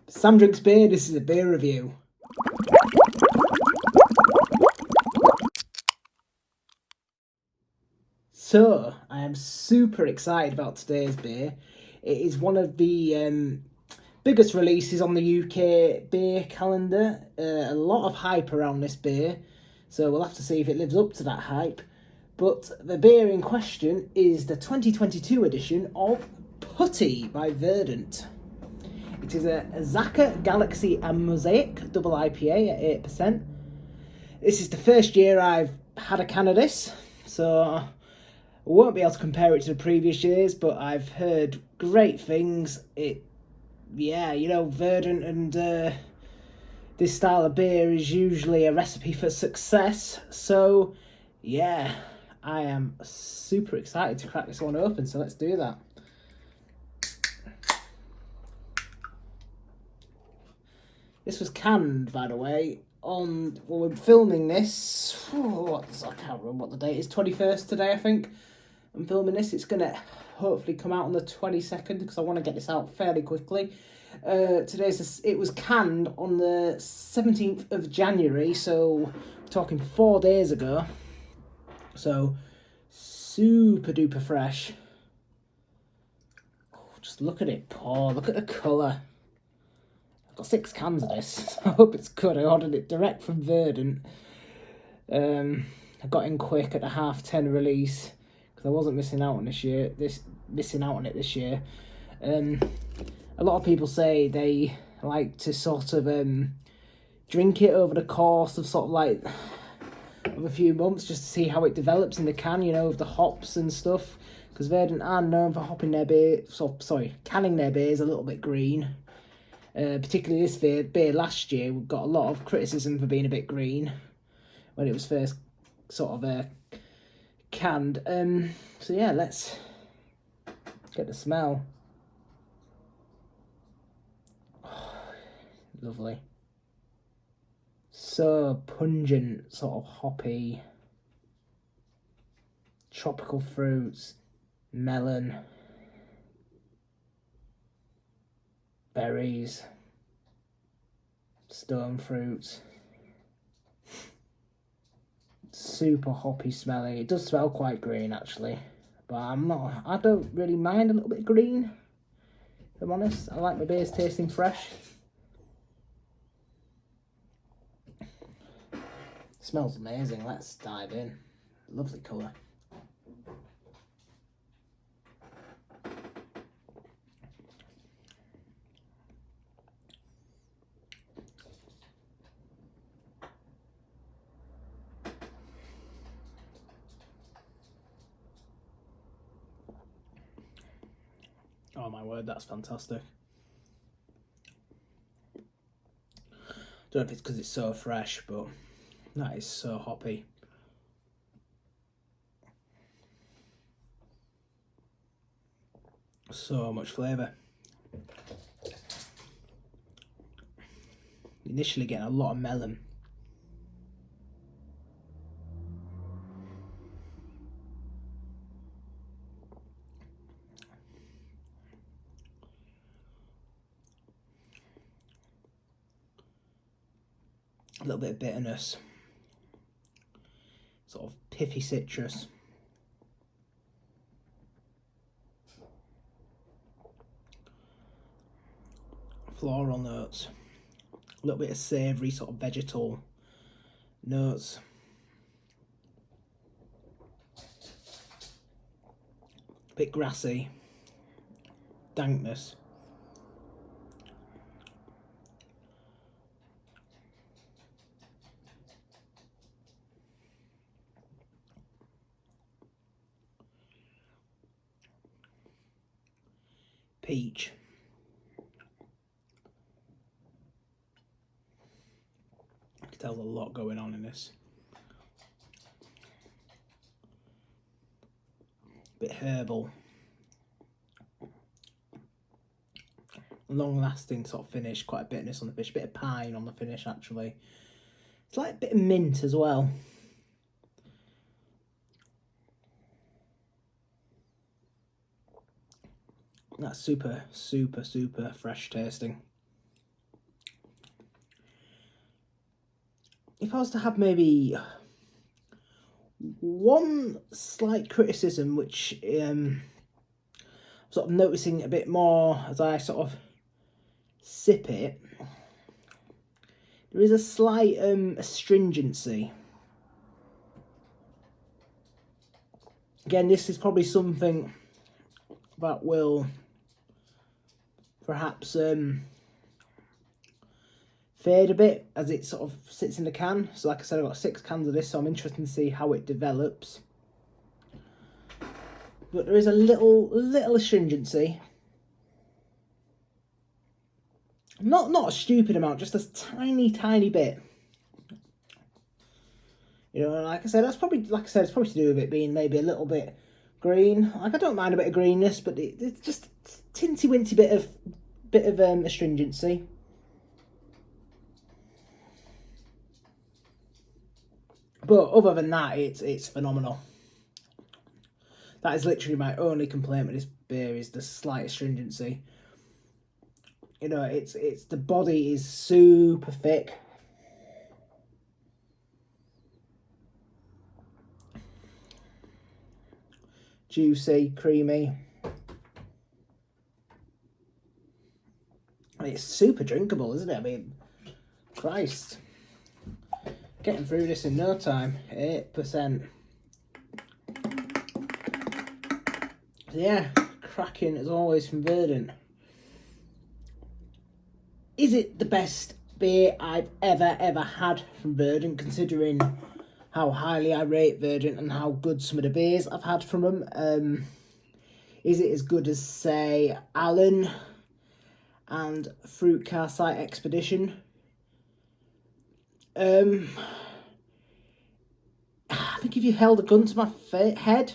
Sam Drinks Beer, this is a beer review. So, I am super excited about today's beer. It is one of the biggest releases on the UK beer calendar. A lot of hype around this beer, so we'll have to see if it lives up to that hype. But the beer in question is the 2022 edition of Putty by Verdant. It is a Azacca, Galaxy and Mosaic double IPA at 8%. This is the first year I've had a can of this, so I won't be able to compare it to the previous years, but I've heard great things. Verdant and this style of beer is usually a recipe for success. So, yeah, I am super excited to crack this one open, so let's do that. This was canned, by the way, we're filming this, I can't remember what the date is, 21st today, I think. I'm filming this. It's going to hopefully come out on the 22nd, because I want to get this out fairly quickly. It was canned on the 17th of January, so we're talking 4 days ago. So, super duper fresh. Oh, just look at it pour, look at the colour. I've got 6 cans of this. I hope it's good. I ordered it direct from Verdant. I got in quick at the 10:30 release because I wasn't missing out on this year. This year. A lot of people say they like to sort of drink it over the course of of a few months, just to see how it develops in the can. With the hops and stuff. Because Verdant are known for canning their beers a little bit green. Particularly this beer last year, we got a lot of criticism for being a bit green when it was first canned. So yeah, let's get the smell. Oh, lovely. So pungent, sort of hoppy, tropical fruits, melon, berries, stone fruits. Super hoppy smelling. It does smell quite green actually, but I don't really mind a little bit green, if I'm honest. I like my beers tasting fresh. Smells amazing. Let's dive in. Lovely colour. Oh my word, that's fantastic. Don't know if it's because it's so fresh, but that is so hoppy. So much flavour. Initially getting a lot of melon. A little bit of bitterness. Sort of piffy citrus. Floral notes. A little bit of savoury sort of vegetal notes. A bit grassy. Dankness. Peach. I can tell there's a lot going on in this. A bit herbal. Long lasting sort of finish, quite a bitterness on the finish, a bit of pine on the finish actually. It's like a bit of mint as well. That's super, super, super fresh tasting. if I was to have maybe one slight criticism, which I'm sort of noticing a bit more as I sort of sip it, there is a slight astringency. Again, this is probably something that will perhaps fade a bit as it sort of sits in the can. So like I said, I've got 6 cans of this, so I'm interested to see how it develops. But there is a little astringency. Not a stupid amount, just a tiny bit. You know, and like I said, that's probably, it's probably to do with it being maybe a little bit green. Like, I don't mind a bit of greenness, but it's just a tinsy-wincy bit of astringency. But other than that, it's phenomenal. That is literally my only complaint with this beer, is the slight astringency. You know, it's the body is super thick. Juicy, creamy. I mean, it's super drinkable, isn't it? I mean, Christ. Getting through this in no time. 8%. Yeah, cracking as always from Verdant. Is it the best beer I've ever had from Verdant, considering how highly I rate Verdant and how good some of the beers I've had from them? Is it as good as, say, Allen and Fruit Car Site Expedition? I think if you held a gun to my head,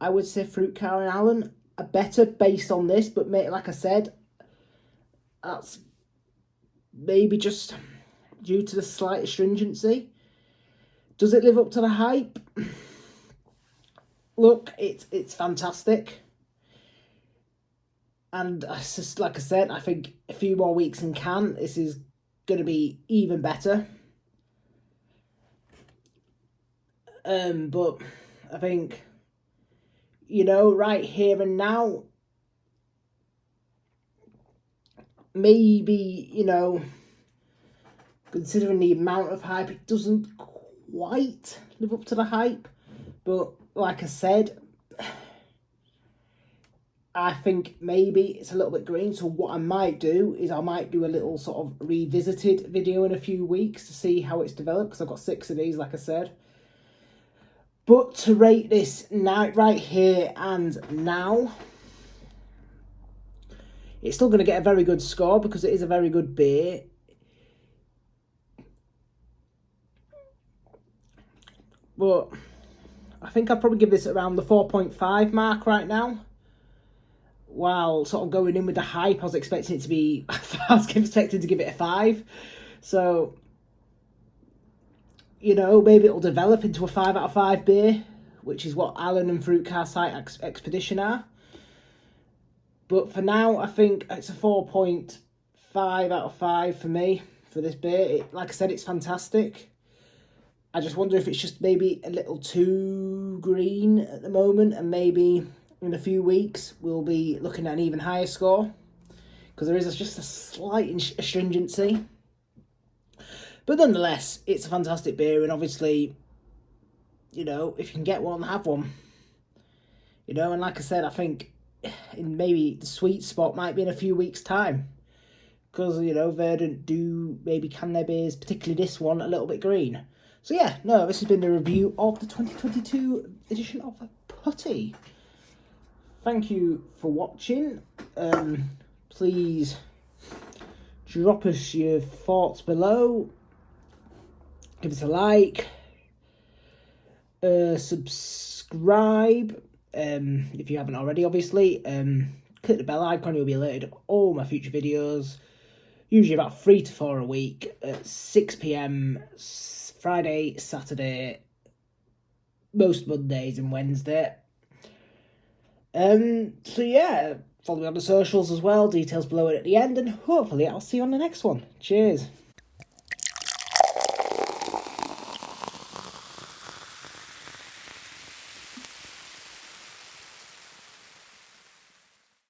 I would say Fruit Car and Allen are better based on this, but like I said, that's maybe just due to the slight astringency. Does it live up to the hype? Look, it's fantastic. And just like I said, I think a few more weeks in can, this is going to be even better. But I think, you know, right here and now, maybe, you know, considering the amount of hype, it doesn't quite live up to the hype. But like I said, I think maybe it's a little bit green. So what I might do is I might do a little sort of revisited video in a few weeks to see how it's developed, because I've got 6 of these, like I said. But to rate this now, right here and now, it's still going to get a very good score because it is a very good beer. But I think I'd probably give this around the 4.5 mark right now. While sort of going in with the hype, I was expecting it to be, I was expecting to give it a 5. So, you know, maybe it'll develop into a 5 out of 5 beer, which is what Allen and Fruit Car Site Expedition are. But for now, I think it's a 4.5 out of 5 for me, for this beer. Like I said, it's fantastic. I just wonder if it's just maybe a little too green at the moment, and maybe in a few weeks we'll be looking at an even higher score, because there is just a slight astringency. But nonetheless, it's a fantastic beer, and obviously, you know, if you can get one, have one. You know, and like I said, I think in maybe the sweet spot might be in a few weeks' time, because, you know, Verdant do maybe can their beers, particularly this one, a little bit green. So yeah, no, this has been the review of the 2022 edition of Putty. Thank you for watching. Please drop us your thoughts below. Give us a like. Subscribe if you haven't already, obviously. Click the bell icon, you'll be alerted of all my future videos. Usually about 3 to 4 a week at 6 PM, Friday, Saturday, most Mondays and Wednesday. So yeah, follow me on the socials as well, details below it at the end, and hopefully I'll see you on the next one. Cheers.